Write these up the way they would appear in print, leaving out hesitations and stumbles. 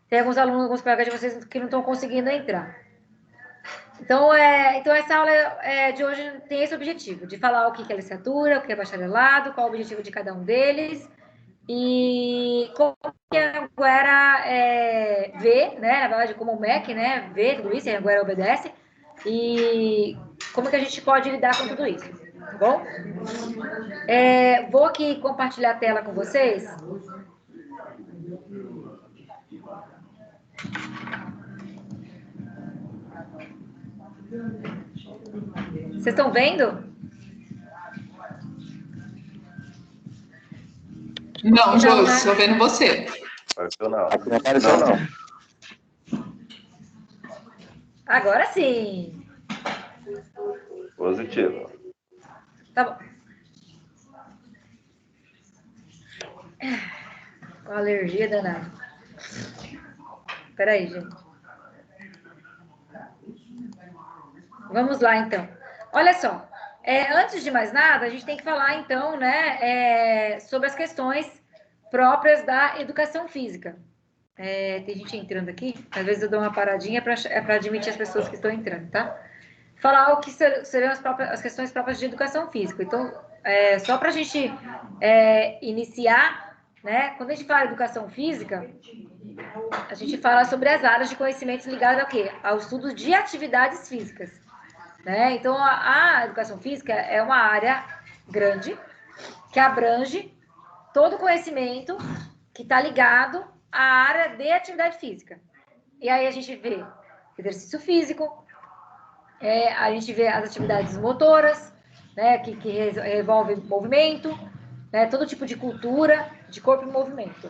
Tem alguns alunos, alguns colegas de vocês que não estão conseguindo entrar. Então, essa aula de hoje tem esse objetivo, de falar o que é licenciatura, o que é bacharelado, qual é o objetivo de cada um deles, e como que a Anguera vê, né, na verdade, como o MEC, né, vê tudo isso, a Anguera obedece, e como que a gente pode lidar com tudo isso, tá bom? Vou aqui compartilhar a tela com vocês. Vocês estão vendo? Não, Josi, estou vendo você. Aqui não apareceu, não. Agora sim. Positivo. Tá bom. Com alergia danada. Peraí, gente. Vamos lá, então. Olha só. Antes de mais nada, a gente tem que falar, então, né, sobre as questões próprias da educação física. Tem gente entrando aqui. Às vezes eu dou uma paradinha para admitir as pessoas que estão entrando, tá? Falar o que seriam as questões próprias de educação física. Então, só para a gente iniciar, né? Quando a gente fala educação física, a gente fala sobre as áreas de conhecimentos ligadas ao quê? Ao estudo de atividades físicas. Né? Então, a educação física é uma área grande que abrange todo o conhecimento que está ligado à área de atividade física. E aí a gente vê exercício físico, a gente vê as atividades motoras, né, que envolve movimento, né, todo tipo de cultura de corpo em movimento.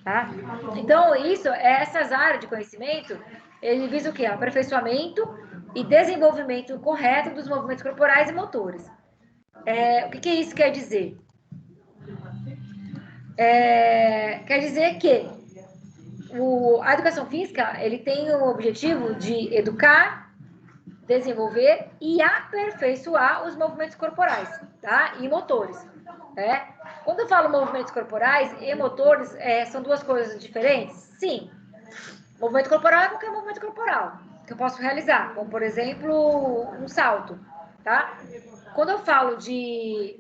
Tá? Então, essas áreas de conhecimento, ele visa o quê? Aperfeiçoamento e desenvolvimento correto dos movimentos corporais e motores. O que isso quer dizer? Quer dizer que a educação física, ele tem o objetivo de educar, desenvolver e aperfeiçoar os movimentos corporais, tá? E motores, né? Quando eu falo movimentos corporais e motores, são duas coisas diferentes? Sim. Movimento corporal é qualquer movimento corporal que eu posso realizar, como, por exemplo, um salto, tá? Quando eu falo de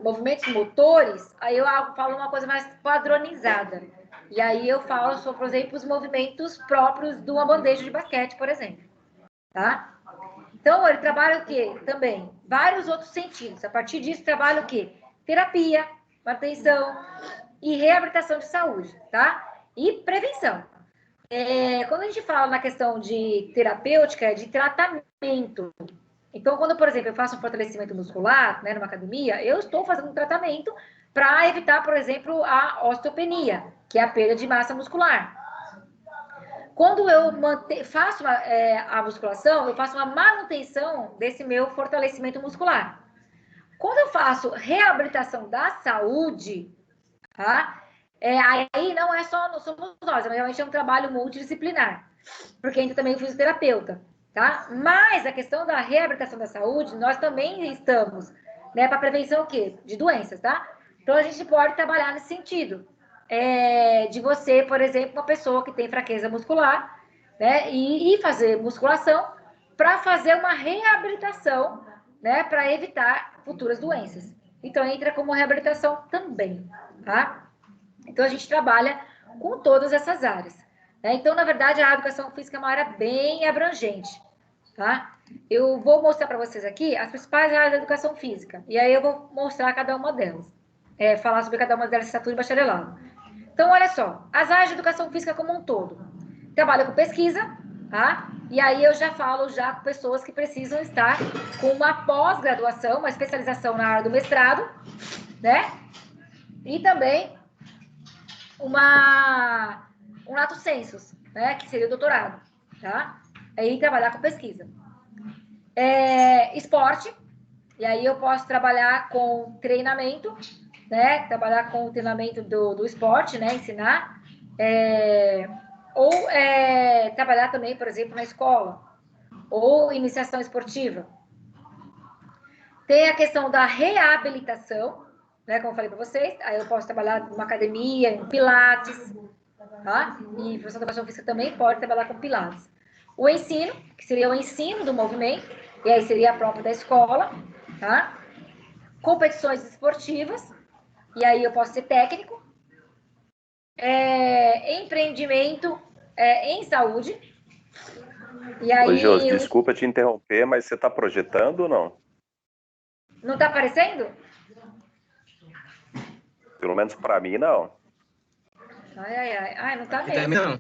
movimentos motores, aí eu falo uma coisa mais padronizada. E aí eu falo sobre, por exemplo, os movimentos próprios de uma bandeja de basquete, por exemplo. Tá? Então, ele trabalha o quê? Também vários outros sentidos. A partir disso, trabalha o quê? Terapia, manutenção e reabilitação de saúde, tá? E prevenção. Quando a gente fala na questão de terapêutica, é de tratamento. Então, quando, por exemplo, eu faço um fortalecimento muscular, né, numa academia, eu estou fazendo um tratamento para evitar, por exemplo, a osteopenia, que é a perda de massa muscular. Quando eu faço a musculação, eu faço uma manutenção desse meu fortalecimento muscular. Quando eu faço reabilitação da saúde, tá? Aí não somos nós, realmente é um trabalho multidisciplinar, porque entra também o fisioterapeuta, tá? Mas a questão da reabilitação da saúde, nós também estamos, né, para prevenção o quê? De doenças, tá? Então a gente pode trabalhar nesse sentido. De você, por exemplo, uma pessoa que tem fraqueza muscular, né, e fazer musculação para fazer uma reabilitação, né, para evitar futuras doenças. Então entra como reabilitação também, tá? Então a gente trabalha com todas essas áreas. Né? Então, na verdade, a educação física é uma área bem abrangente, tá? Eu vou mostrar para vocês aqui as principais áreas da educação física. E aí eu vou mostrar cada uma delas. Falar sobre cada uma delas, licenciatura e bacharelado. Então, olha só, as áreas de educação física como um todo. Trabalho com pesquisa, tá? E aí eu já falo com pessoas que precisam estar com uma pós-graduação, uma especialização na área do mestrado, né? E também um lato sensus, né? Que seria o doutorado, tá? Aí trabalhar com pesquisa. Esporte, e aí eu posso trabalhar com treinamento, né? Trabalhar com o treinamento do esporte, né? Ensinar. Ou trabalhar também, por exemplo, na escola. Ou iniciação esportiva. Tem a questão da reabilitação, né? Como eu falei para vocês. Aí eu posso trabalhar numa academia, em pilates, tá? E professor de educação física também pode trabalhar com pilates. O ensino, que seria o ensino do movimento, e aí seria a própria da escola, tá? Competições esportivas, e aí eu posso ser técnico. Empreendimento em saúde. E aí, Ô, Josi, desculpa te interromper, mas você está projetando ou não? Não está aparecendo? Pelo menos para mim, não. Ai, não está Aqui mesmo. também não.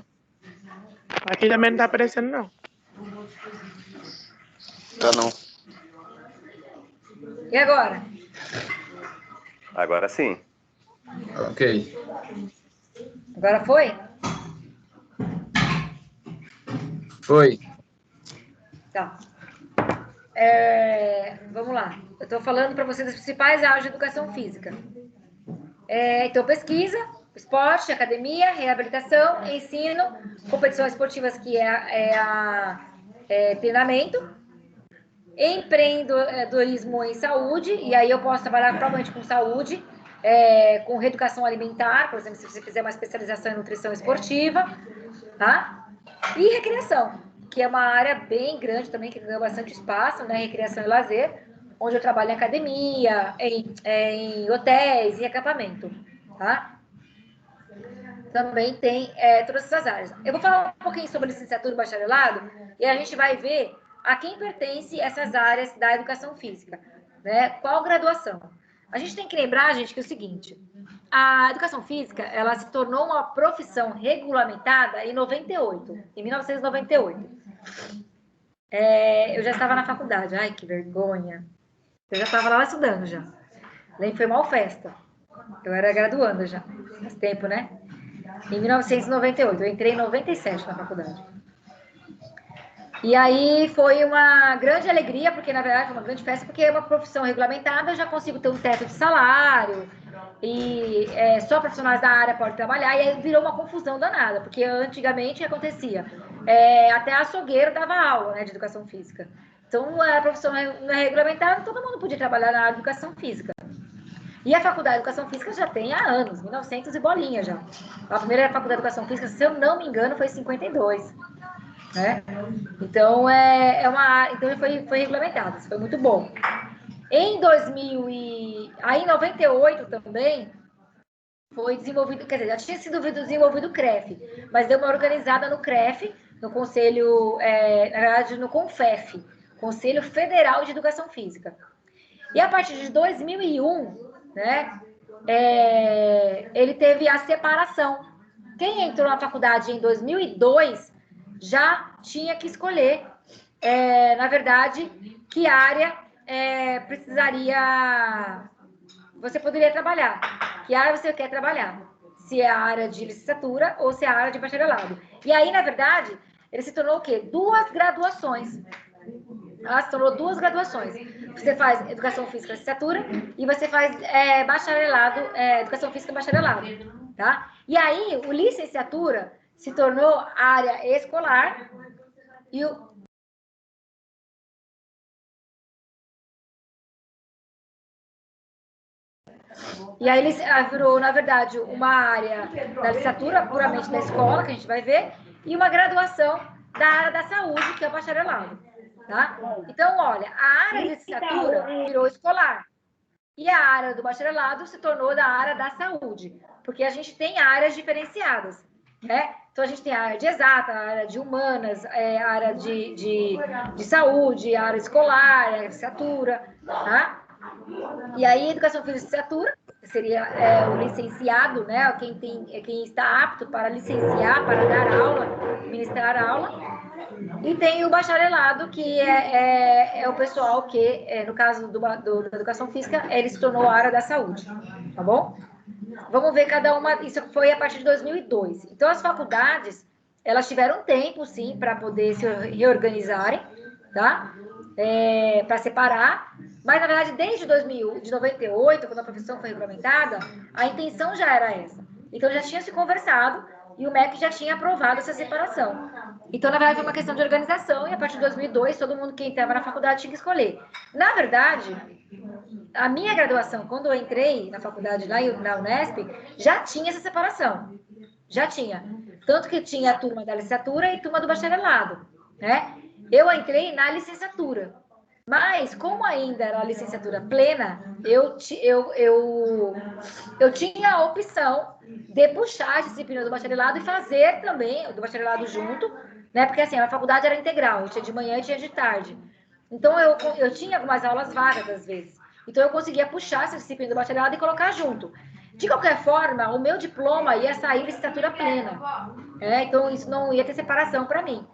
Aqui também não está aparecendo, não. Tá não. E agora? Agora sim. Ok. Agora foi? Foi. Tá. Vamos lá. Eu estou falando para vocês das principais áreas de educação física. Então, pesquisa, esporte, academia, reabilitação, ensino, competições esportivas, que treinamento, empreendedorismo em saúde, e aí eu posso trabalhar provavelmente com saúde, com reeducação alimentar, por exemplo, se você fizer uma especialização em nutrição esportiva, tá? E recreação, que é uma área bem grande também, que ganha bastante espaço, né? Recreação e lazer, onde eu trabalho em academia, em hotéis e acampamento, tá? Também tem todas essas áreas. Eu vou falar um pouquinho sobre licenciatura e bacharelado, e a gente vai ver a quem pertence essas áreas da educação física, né? Qual graduação? A gente tem que lembrar, gente, que é o seguinte, a educação física, ela se tornou uma profissão regulamentada em 1998. Eu já estava na faculdade, ai, que vergonha. Eu já estava lá estudando já. Lembro que foi mal festa. Eu era graduanda já, faz tempo, né? Em 1998, eu entrei em 97 na faculdade. E aí foi uma grande alegria, porque na verdade foi uma grande festa, porque é uma profissão regulamentada, eu já consigo ter um teto de salário, e só profissionais da área podem trabalhar, e aí virou uma confusão danada, porque antigamente o que acontecia? Até açougueiro dava aula, né, de educação física. Então, a profissão não é regulamentada, todo mundo podia trabalhar na área de educação física. E a faculdade de educação física já tem há anos, 1900 e bolinha já. A primeira faculdade de educação física, se eu não me engano, foi em 52. Né? Então, então foi regulamentado, isso foi muito bom. Em 98 também, foi desenvolvido, quer dizer, já tinha sido desenvolvido o CREF, mas deu uma organizada no CREF, no Conselho, na verdade, no CONFEF, Conselho Federal de Educação Física. E a partir de 2001, né, ele teve a separação. Quem entrou na faculdade em 2002 já tinha que escolher, na verdade, que área você poderia trabalhar. Que área você quer trabalhar? Se é a área de licenciatura ou se é a área de bacharelado. E aí, na verdade, ele se tornou o quê? Duas graduações. Ela se tornou duas graduações. Você faz educação física licenciatura e você faz bacharelado, educação física bacharelado, tá? E aí, o licenciatura se tornou área escolar e aí ele virou, na verdade, uma área da licenciatura puramente da escola, que a gente vai ver, e uma graduação da área da saúde, que é o bacharelado. Tá? Então, olha, a área de licenciatura virou escolar e a área do bacharelado se tornou da área da saúde, porque a gente tem áreas diferenciadas, né? Então, a gente tem a área de exata, a área de humanas, a área de saúde, a área escolar, a licenciatura, tá? E aí, educação física e licenciatura seria o licenciado, né? Quem está apto para licenciar, para dar aula, ministrar aula. E tem o bacharelado, que é o pessoal que, no caso da educação física, ele se tornou a área da saúde, tá bom? Vamos ver cada uma, isso foi a partir de 2002. Então, as faculdades, elas tiveram tempo, sim, para poder se reorganizarem, tá? Para separar, mas, na verdade, desde 98, quando a profissão foi regulamentada, a intenção já era essa. Então, já tinha se conversado e o MEC já tinha aprovado essa separação. Então, na verdade, foi uma questão de organização, e a partir de 2002, todo mundo que entrava na faculdade tinha que escolher. Na verdade, a minha graduação, quando eu entrei na faculdade lá na Unesp, já tinha essa separação. Já tinha. Tanto que tinha a turma da licenciatura e turma do bacharelado, né? Eu entrei na licenciatura. Mas, como ainda era a licenciatura plena, eu tinha a opção de puxar a disciplina do bacharelado e fazer também o do bacharelado junto, né? Porque, assim, a faculdade era integral, eu tinha de manhã e tinha de tarde. Então, eu tinha algumas aulas vagas, às vezes. Então, eu conseguia puxar essa disciplina do bacharelado e colocar junto. De qualquer forma, o meu diploma ia sair licenciatura plena. Então, isso não ia ter separação para mim.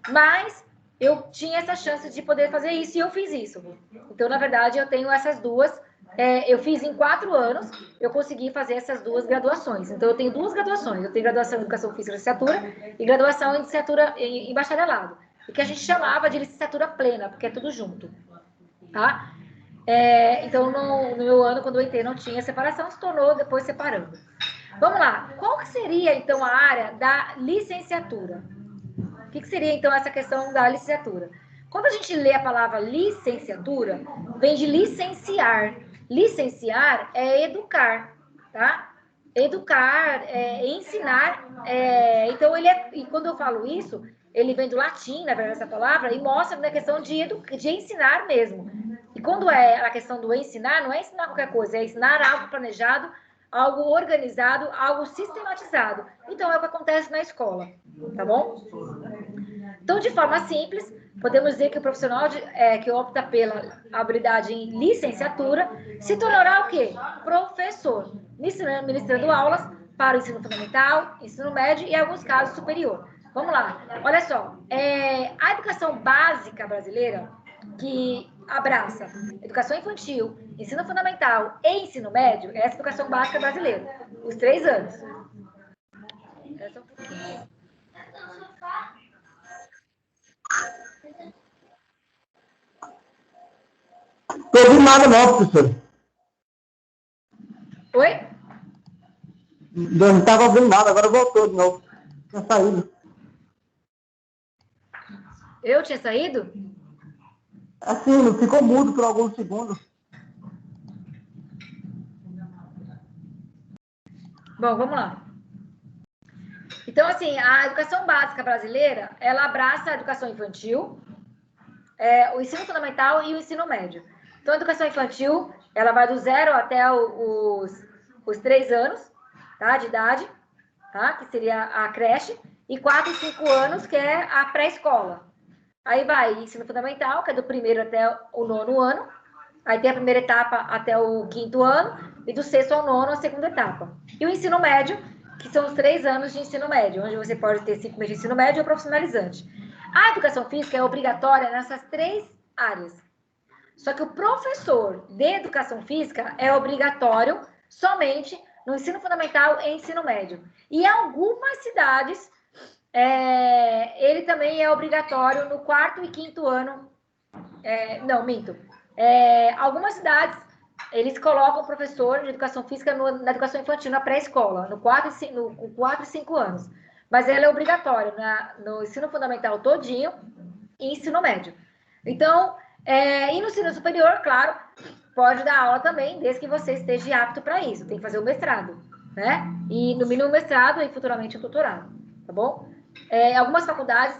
Mas eu tinha essa chance de poder fazer isso e eu fiz isso. Então, na verdade, eu tenho essas duas. Eu fiz em 4 anos, eu consegui fazer essas 2 graduações. Então, eu tenho 2 graduações. Eu tenho graduação em Educação Física e Licenciatura e graduação em licenciatura em bacharelado. O que a gente chamava de licenciatura plena, porque é tudo junto. Tá? Então, no meu ano, quando eu entrei, não tinha separação, se tornou depois separando. Vamos lá. Qual que seria, então, a área da licenciatura? O que seria, então, essa questão da licenciatura? Quando a gente lê a palavra licenciatura, vem de licenciar. Licenciar é educar, tá? Educar, ensinar. Então, e quando eu falo isso, ele vem do latim, na verdade, essa palavra, e mostra na questão de ensinar mesmo. E quando é a questão do ensinar, não é ensinar qualquer coisa, é ensinar algo planejado, algo organizado, algo sistematizado. Então, é o que acontece na escola, tá bom? Então, de forma simples, podemos dizer que o profissional que opta pela habilidade em licenciatura se tornará o quê? Professor, ministrando aulas para o ensino fundamental, ensino médio e, em alguns casos, superior. Vamos lá. Olha só, a educação básica brasileira, que abraça educação infantil, ensino fundamental e ensino médio, é essa educação básica brasileira, os 3 anos. Essa é um pouquinho. Tô ouvindo nada não, professor. Oi? Não estava ouvindo nada, agora voltou de novo. Tinha saído. Eu tinha saído? Assim, ficou mudo por alguns segundos. Bom, vamos lá. Então, assim, a educação básica brasileira, ela abraça a educação infantil, o ensino fundamental e o ensino médio. Então, a educação infantil, ela vai do 0 até os 3 anos, tá, de idade, tá, que seria a creche, e 4 e 5 anos, que é a pré-escola. Aí vai ensino fundamental, que é do 1º até o 9º ano. Aí tem a primeira etapa até o 5º ano, e do 6º ao 9º, a segunda etapa. E o ensino médio, que são os 3 anos de ensino médio, onde você pode ter 5 meses de ensino médio ou profissionalizante. A educação física é obrigatória nessas 3 áreas. Só que o professor de educação física é obrigatório somente no ensino fundamental e ensino médio. E em algumas cidades, ele também é obrigatório no 4º e 5º ano. Não, minto. Algumas cidades, eles colocam o professor de educação física na educação infantil, na pré-escola, no 4 e 5 anos. Mas ela é obrigatória no ensino fundamental todinho e ensino médio. Então, e no ensino superior, claro, pode dar aula também, desde que você esteja apto para isso. Tem que fazer o mestrado, né? E no mínimo o mestrado e futuramente o doutorado, tá bom? Algumas faculdades,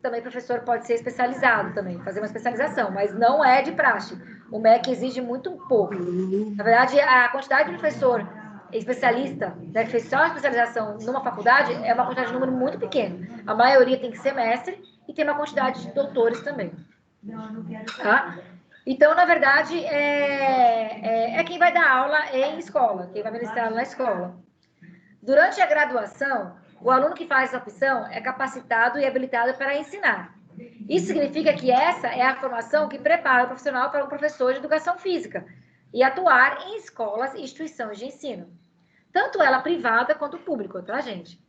o professor pode ser especializado também, fazer uma especialização, mas não é de praxe. O MEC exige muito pouco. Na verdade, a quantidade de professor especialista, né, que fez só a especialização numa faculdade, é uma quantidade de número muito pequeno. A maioria tem que ser mestre e tem uma quantidade de doutores também. Tá? Então, na verdade, é quem vai dar aula em escola, quem vai ministrar na escola. Durante a graduação, o aluno que faz essa opção é capacitado e habilitado para ensinar. Isso significa que essa é a formação que prepara o profissional para um professor de educação física e atuar em escolas e instituições de ensino. Tanto ela privada quanto pública, tá, gente?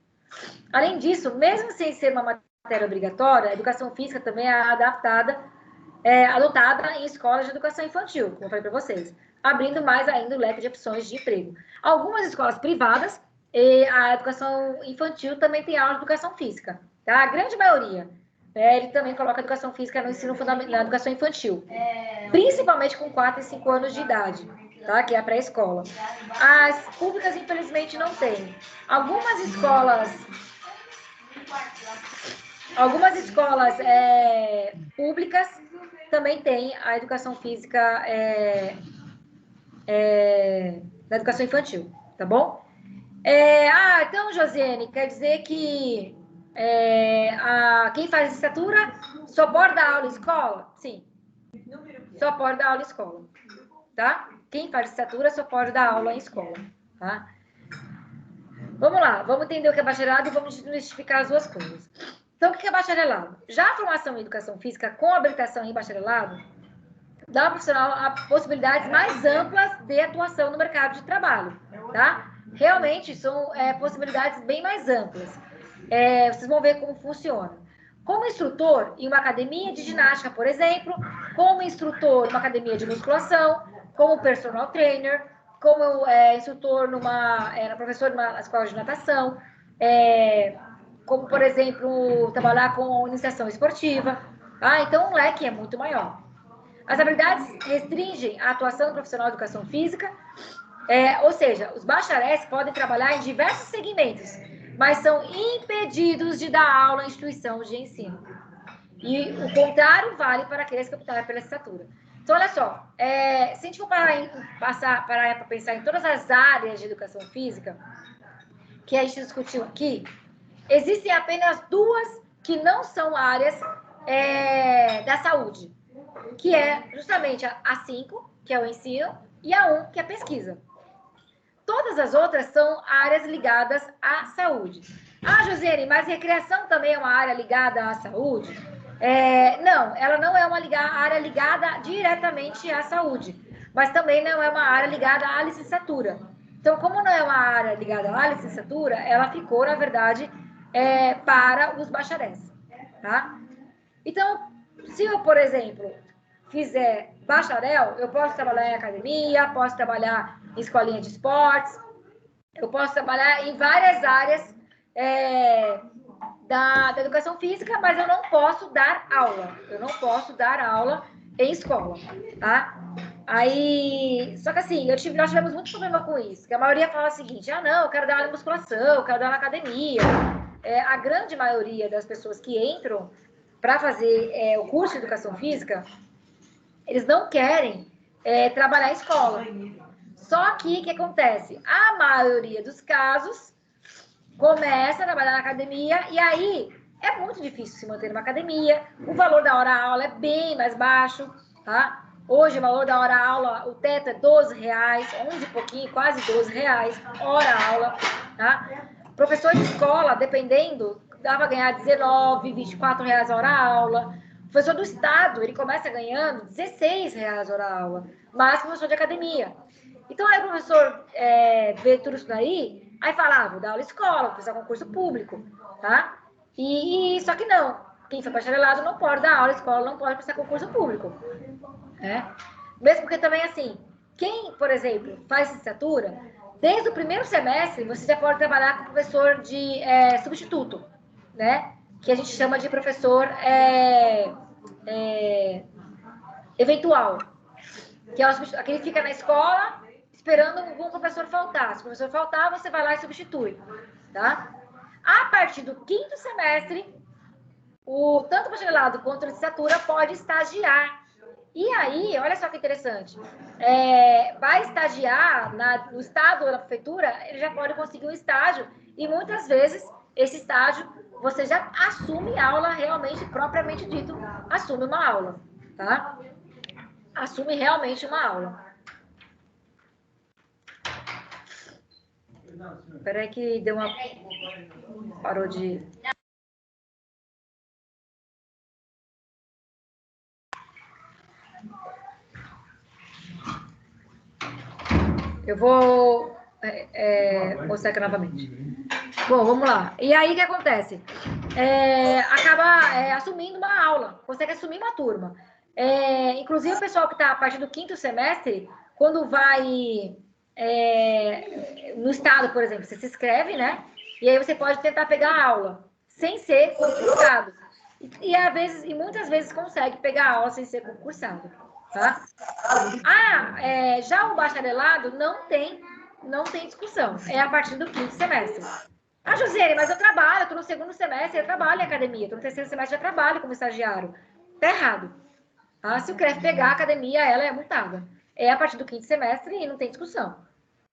Além disso, mesmo sem ser uma matéria obrigatória, a educação física também é adotada em escolas de educação infantil, como eu falei para vocês, abrindo mais ainda o leque de opções de emprego. Algumas escolas privadas, a educação infantil também tem aula de educação física, tá? A grande maioria, ele também coloca a educação física no ensino fundamental, na educação infantil, principalmente com 4 e 5 anos de idade. tá? Que é a pré-escola. As públicas, infelizmente, não têm. Algumas escolas públicas também têm a educação física na educação infantil, tá bom? Então, Josiane, quer dizer que quem faz licenciatura só pode dar aula em escola? Sim. Só pode dar aula em escola, tá? Quem faz licenciatura só pode dar aula em escola, tá? Vamos lá, vamos entender o que é bacharelado e vamos desmistificar as duas coisas. Então, o que é bacharelado? Já a formação em educação física com habilitação em bacharelado dá ao profissional possibilidades mais amplas de atuação no mercado de trabalho, tá? Realmente são possibilidades bem mais amplas. Vocês vão ver como funciona. Como instrutor em uma academia de ginástica, por exemplo, como instrutor em uma academia de musculação, como personal trainer, como instrutor professor numa escola de natação, como, por exemplo, trabalhar com iniciação esportiva. Tá? Então, o leque é muito maior. As habilidades restringem a atuação do profissional de educação física, ou seja, os bacharéis podem trabalhar em diversos segmentos, mas são impedidos de dar aula em instituição de ensino. E o contrário vale para aqueles que optaram pela licenciatura. Então, olha só, se a gente for parar para pensar em todas as áreas de educação física que a gente discutiu aqui, existem apenas duas que não são áreas da saúde, que é justamente a 5, que é o ensino, e a 1, que é a pesquisa. Todas as outras são áreas ligadas à saúde. Josiane, mas recreação também é uma área ligada à saúde? Não, ela não é uma área ligada diretamente à saúde, mas também não é uma área ligada à licenciatura. Então, como não é uma área ligada à licenciatura, ela ficou, na verdade, para os bacharéis. Tá? Então, se eu, por exemplo, fizer bacharel, eu posso trabalhar em academia, posso trabalhar em escolinha de esportes, eu posso trabalhar em várias áreas da educação física, mas eu não posso dar aula. Eu não posso dar aula em escola, tá? Só que assim, nós tivemos muito problema com isso, que a maioria fala o seguinte, não, eu quero dar aula em musculação, eu quero dar aula na academia. A grande maioria das pessoas que entram para fazer o curso de educação física, eles não querem trabalhar em escola. Só que o que acontece? A maioria dos casos começa a trabalhar na academia e aí é muito difícil se manter numa academia. O valor da hora-aula é bem mais baixo, tá? Hoje o valor da hora-aula, o teto é R$12, 11 e pouquinho, quase R$12, hora-aula, tá? Professor de escola, dependendo, dava a ganhar R$19, R$24 a hora-aula. Professor do estado, ele começa ganhando R$16 hora-aula, mas professor de academia. Então, aí o professor vê tudo isso daí, aí fala, vou dar aula em escola, vou fazer concurso público, tá? Só que não, quem foi bacharelado não pode dar aula em escola, não pode prestar concurso público. Mesmo porque também, assim, quem, por exemplo, faz licenciatura, desde o primeiro semestre, você já pode trabalhar com professor de substituto, né? Que a gente chama de professor eventual, que é aquele que fica na escola esperando algum professor faltar. Se o professor faltar, você vai lá e substitui, tá? A partir do 5º semestre, tanto o bacharelado quanto a licenciatura pode estagiar. E aí, olha só que interessante, vai estagiar no estado ou na prefeitura, ele já pode conseguir um estágio e muitas vezes esse estágio você já assume aula realmente, propriamente dito, assume uma aula, tá? Assume realmente uma aula. Espera aí que deu uma... Parou de... Eu vou mostrar aqui novamente. Bom, vamos lá. E aí, o que acontece? Acaba assumindo uma aula, consegue assumir uma turma. Inclusive, o pessoal que está a partir do 5º semestre, quando vai no estado, por exemplo, você se inscreve, né? E aí você pode tentar pegar a aula, sem ser concursado. E muitas vezes consegue pegar a aula sem ser concursado, tá? Já o bacharelado não tem discussão. É a partir do 5º semestre. Josiane, mas eu trabalho, eu tô no 2º semestre, eu trabalho em academia, tô no 3º semestre, já trabalho como estagiário. Tá errado. Tá? Se o CREF pegar a academia, ela é multada. É a partir do 5º semestre e não tem discussão.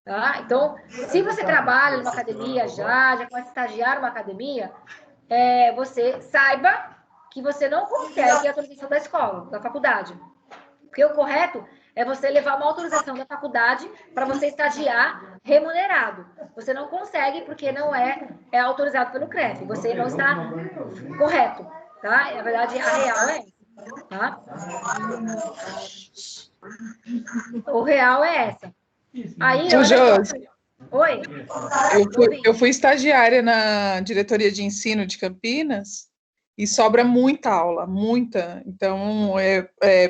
Tá? Então, se você trabalha numa academia já começa a estagiar numa academia, você saiba que você não consegue a autorização da escola, da faculdade. Porque o correto é você levar uma autorização da faculdade para você estagiar remunerado. Você não consegue porque não é autorizado pelo CREF. Você não está correto, tá? Na verdade, a real é essa, tá? O real é essa. Aí, Josi, oi? eu fui estagiária na diretoria de ensino de Campinas e sobra muita aula, muita. Então,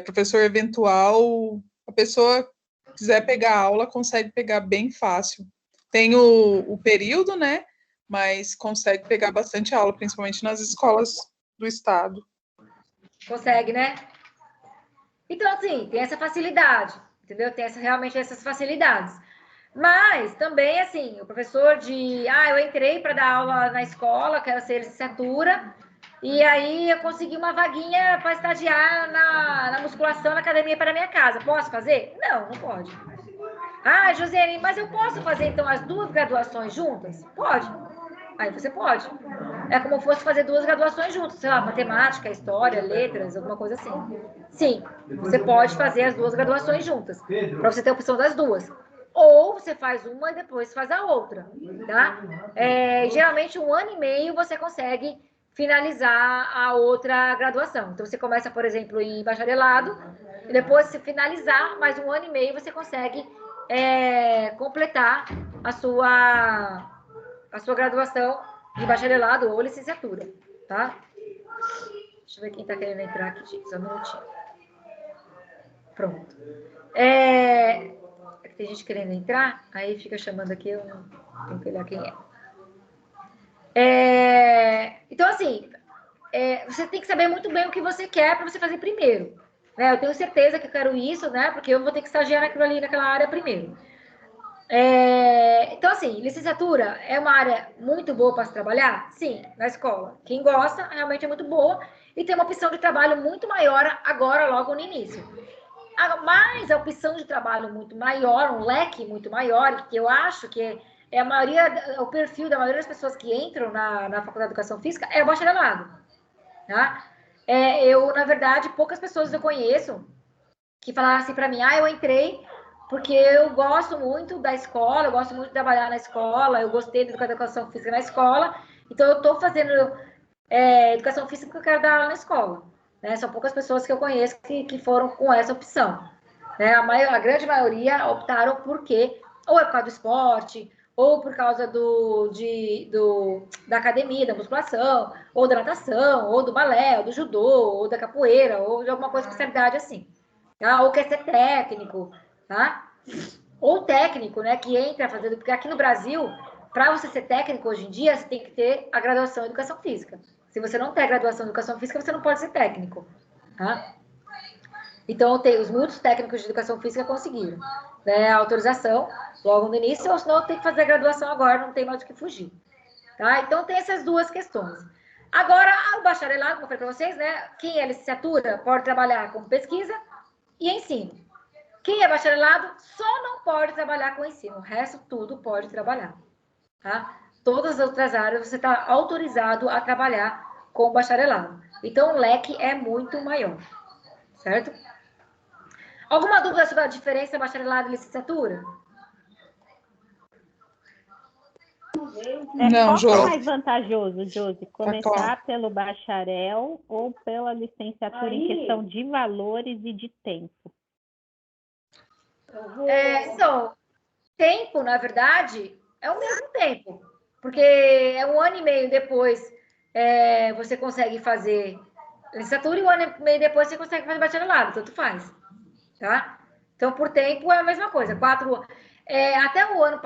professor eventual, a pessoa quiser pegar aula, consegue pegar bem fácil. Tem o período, né? Mas consegue pegar bastante aula, principalmente nas escolas do estado. Consegue, né? Então, assim, tem essa facilidade, entendeu? Tem realmente essas facilidades. Mas também, assim, o professor eu entrei para dar aula na escola, quero ser licenciatura, e aí eu consegui uma vaguinha para estagiar na musculação na academia para minha casa. Posso fazer? Não pode. Josiane, mas eu posso fazer, então, as 2 graduações juntas? Pode. Aí você pode. É como se fosse fazer 2 graduações juntas, sei lá, matemática, história, letras, alguma coisa assim. Sim, você pode fazer as 2 graduações juntas, para você ter a opção das 2. Ou você faz uma e depois faz a outra, tá? Geralmente, 1 ano e meio você consegue finalizar a outra graduação. Então, você começa, por exemplo, em bacharelado, e depois, se finalizar, mais 1 ano e meio, você consegue completar a sua graduação de bacharelado ou licenciatura, tá? Deixa eu ver quem tá querendo entrar aqui, gente. Só um minutinho. Pronto. Tem gente querendo entrar, aí fica chamando aqui, eu não tenho que olhar quem é. Então, assim, você tem que saber muito bem o que você quer para você fazer primeiro. Né? Eu tenho certeza que eu quero isso, né? Porque eu vou ter que estagiar naquela área primeiro. Então, assim, licenciatura é uma área muito boa para se trabalhar? Sim, na escola. Quem gosta, realmente é muito boa e tem uma opção de trabalho muito maior agora, logo no início. Mas a opção de trabalho muito maior, um leque muito maior, que eu acho que o perfil da maioria das pessoas que entram na Faculdade de Educação Física é o bacharelado. Tá? Na verdade, poucas pessoas eu conheço que falaram assim para mim, eu entrei porque eu gosto muito da escola, eu gosto muito de trabalhar na escola, eu gostei da educação física na escola, então eu estou fazendo educação física porque eu quero dar aula na escola. Né? São poucas pessoas que eu conheço que foram com essa opção. Né? A grande maioria optaram porque, ou é por causa do esporte, ou por causa da academia, da musculação, ou da natação, ou do balé, ou do judô, ou da capoeira, ou de alguma coisa de especialidade assim. Tá? Ou quer ser técnico, tá? Ou técnico, né, que entra fazendo... Porque aqui no Brasil, para você ser técnico hoje em dia, você tem que ter a graduação em Educação Física. Se você não tem a graduação em Educação Física, você não pode ser técnico, tá? Então, muitos técnicos de Educação Física conseguiram, né, a autorização logo no início, ou senão tem que fazer a graduação agora, não tem mais do que fugir. Tá? Então, tem essas 2 questões. Agora, o bacharelado, como eu falei para vocês, né, quem é licenciatura pode trabalhar com pesquisa e ensino. Quem é bacharelado só não pode trabalhar com ensino, o resto tudo pode trabalhar. Tá? Todas as outras áreas você está autorizado a trabalhar com bacharelado. Então, o leque é muito maior, certo? Alguma dúvida sobre a diferença bacharelado e licenciatura? Não, qual é mais vantajoso, Josi? Começar claro. pelo bacharel ou pela licenciatura em questão de valores e de tempo? Então, tempo, na verdade, é o mesmo tempo. Porque é 1 ano e meio depois você consegue fazer licenciatura e 1 ano e meio depois você consegue fazer bacharelado, tanto faz. Tá? Então, por tempo é a mesma coisa. Até o ano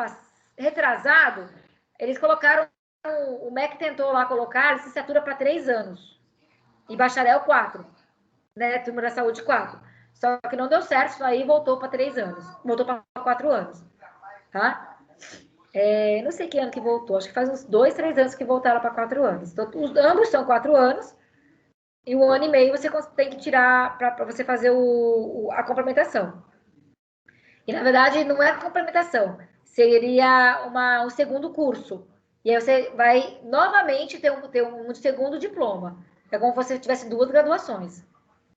retrasado, eles colocaram, o MEC tentou lá colocar licenciatura para 3 anos e bacharel 4, né? Turma da saúde 4. Só que não deu certo, isso aí voltou para 3 anos. Voltou para 4 anos. Tá? Não sei que ano que voltou. Acho que faz uns 2, 3 anos que voltaram para 4 anos. Então, ambos são 4 anos. E 1 ano e meio você tem que tirar para você fazer a complementação. E, na verdade, não é complementação. Seria um segundo curso. E aí você vai novamente ter um segundo diploma. É como se você tivesse 2 graduações.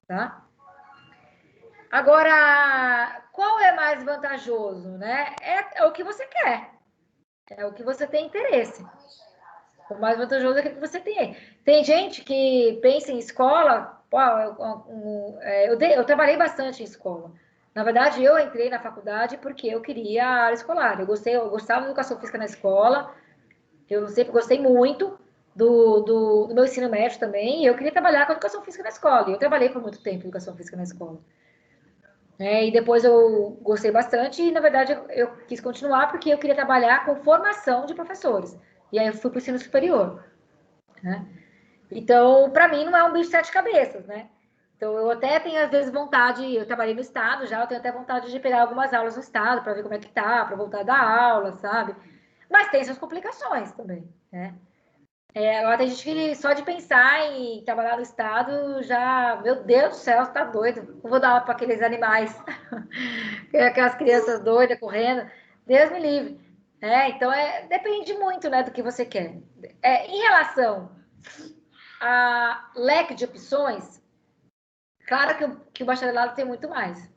Tá? Agora, qual é mais vantajoso, né? É o que você quer. É o que você tem interesse. O mais vantajoso é aquilo que você tem. Tem gente que pensa em escola. Eu trabalhei bastante em escola. Na verdade, eu entrei na faculdade porque eu queria a área escolar. Eu gostava de educação física na escola. Eu sempre gostei muito do meu ensino médio também. E eu queria trabalhar com educação física na escola. E eu trabalhei por muito tempo em educação física na escola. E depois eu gostei bastante e, na verdade, eu quis continuar porque eu queria trabalhar com formação de professores. E aí eu fui para o ensino superior. Né? Então, para mim, não é um bicho de 7 cabeças, né? Então, eu até tenho, às vezes, vontade... Eu trabalhei no Estado já, eu tenho até vontade de pegar algumas aulas no Estado para ver como é que tá, para voltar a dar aula, sabe? Mas tem suas complicações também, né? Agora tem gente que só de pensar em trabalhar no Estado já, meu Deus do céu, você tá doido. Não vou dar aula para aqueles animais, aquelas crianças doidas correndo. Deus me livre. Então, depende muito, né, do que você quer. Em relação a leque de opções, claro que o bacharelado tem muito mais.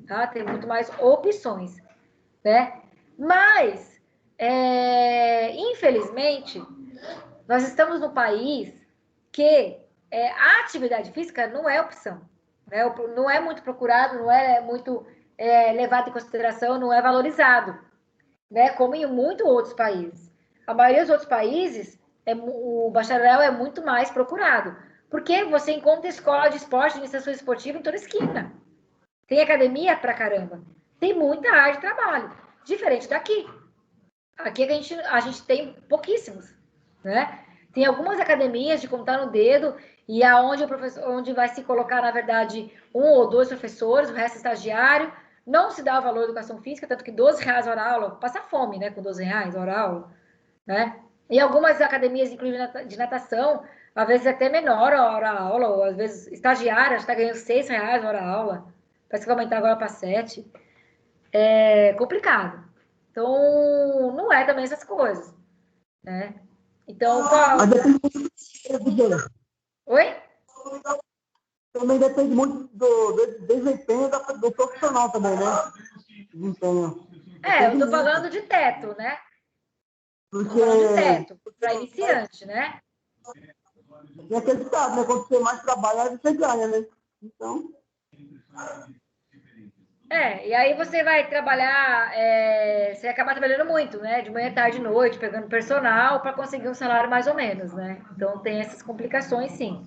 Tá? Tem muito mais opções. Né? Mas, infelizmente... Nós estamos num país que a atividade física não é opção. Né? Não é muito procurado, não é muito levado em consideração, não é valorizado. Né? Como em muitos outros países. A maioria dos outros países, o bacharel é muito mais procurado. Porque você encontra escola de esporte, de iniciação esportiva em toda esquina. Tem academia pra caramba. Tem muita área de trabalho. Diferente daqui. Aqui a gente tem pouquíssimos. Né? Tem algumas academias de contar no dedo e onde vai se colocar, na verdade, 1 ou 2 professores, o resto é estagiário. Não se dá o valor da educação física, tanto que R$12 hora aula, passa fome, né, com R$12 hora aula. Né? E algumas academias, inclusive de natação, às vezes até menor a hora aula, ou às vezes estagiária, está ganhando R$6 hora aula. Parece que vai aumentar agora para 7. É complicado. Então, não é também essas coisas. Né? Então, Mas depende muito. Oi? Também depende muito do desempenho do profissional também, né? Desempenho. Eu tô falando de teto, né? Porque... Tô falando de teto, para iniciante, né? E aquele ditado, né? Quando você mais trabalha, você ganha, né? Então... E aí você vai trabalhar, você vai acabar trabalhando muito, né? De manhã, tarde, noite, pegando personal para conseguir um salário mais ou menos, né? Então tem essas complicações, sim.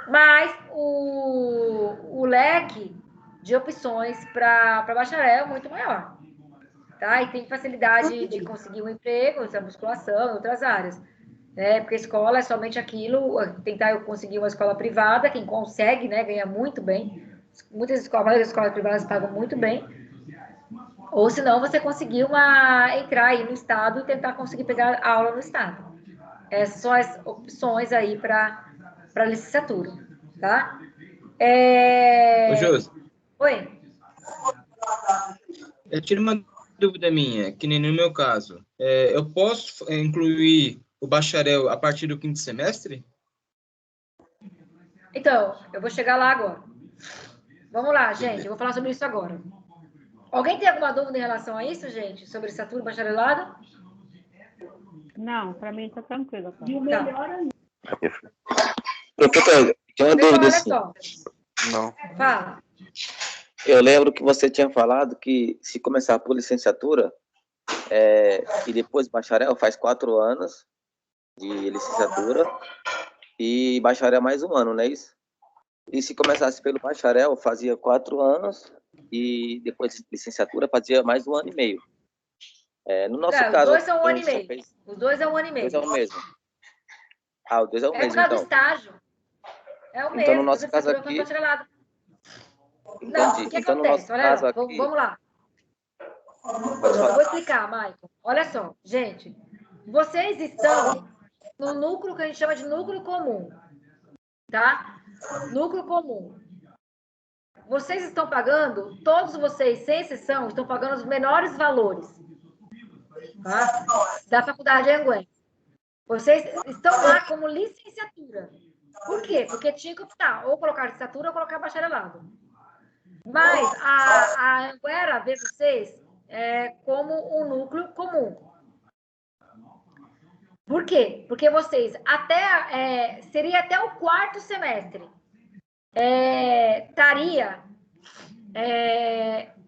Mas o leque de opções para bacharel é muito maior, tá? E tem facilidade de conseguir um emprego, essa musculação, em outras áreas. Né? Porque escola é somente aquilo, tentar conseguir uma escola privada, quem consegue, né, ganha muito bem. A maioria das escolas privadas pagam muito bem. Ou senão você conseguir entrar aí no Estado e tentar conseguir pegar aula no Estado. Essas são as opções aí para licenciatura, tá? Ô, Josi, Oi? eu tiro uma dúvida minha, que nem no meu caso. Eu posso incluir o bacharel a partir do 5º semestre? Então, eu vou chegar lá agora. Vamos lá, gente. Eu vou falar sobre isso agora. Alguém tem alguma dúvida em relação a isso, gente? Sobre licenciatura e bacharelado? Não, para mim tá tranquilo. Tá. E o melhor ainda. Professor, tem uma dúvida Olha assim. só. Não. Fala. Eu lembro que você tinha falado que se começar por licenciatura e depois bacharel, faz 4 anos de licenciatura e bacharel mais 1 ano, não é isso? E se começasse pelo bacharel, fazia 4 anos e depois de licenciatura fazia mais 1 ano e meio. No nosso caso... Os dois são 1 ano e meio. Os dois é 1 ano e meio. Os dois é o mesmo. Os dois é o mesmo, por causa então. do estágio. É o mesmo. Então, no nosso caso aqui... Não, o que Então, no acontece? nosso Olha caso lá, aqui... vamos lá. Pode Eu falar. vou explicar, Maicon. Olha só, gente. Vocês estão no núcleo que a gente chama de núcleo comum. Tá? Núcleo comum. Vocês estão pagando, todos vocês, sem exceção, estão pagando os menores valores, tá? Da faculdade Anhanguera. Vocês estão lá como licenciatura. Por quê? Porque tinha que optar, ou colocar licenciatura ou colocar bacharelado. Mas a Anhanguera vê vocês como um núcleo comum. Por quê? Porque vocês seria até o 4º semestre.